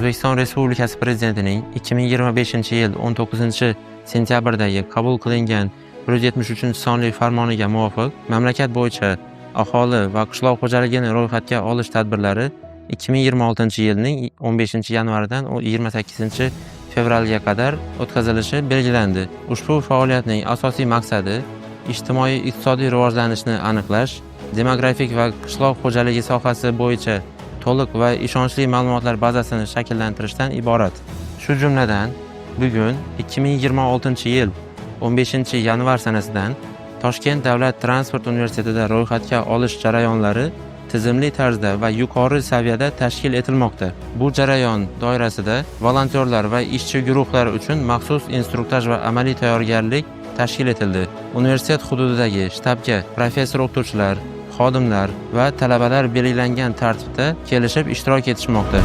O'zbekiston Respublikasi Prezidentining 2025-yil 19-sentyabrdagi qabul qilingan 173-sonli farmoniga muvofiq mamlakat bo'yicha aholi va qishloq xo'jaligini ro'yxatga olish tadbirlari 2026-yilning 15-yanvaridan 28-fevralga qadar o'tkazilishi belgilandi. Ushbu faoliyatning asosiy maqsadi ijtimoiy-iqtisodiy rivojlanishni aniqlash, demografik va qishloq xo'jaligi sohasi bo'yicha to'liq va ishonchli ma'lumotlar bazasini shakllantirishdan iborat. Shu jumladan, bugun 2026-yil 15-yanvar sanasidan Toshkent davlat transport universitetida ro'yxatga olish jarayonlari tizimli tarzda va yuqori saviyada tashkil etilmoqda. Bu jarayon doirasida volontyorlar va ishchi guruhlar uchun maxsus instruktaj va amaliy tayyorgarlik tashkil etildi. Universitet hududidagi shtabga professor-o'qituvchilar, xodimlar va talabalar belgilangan tartibda kelishib ishtirok etishmoqda.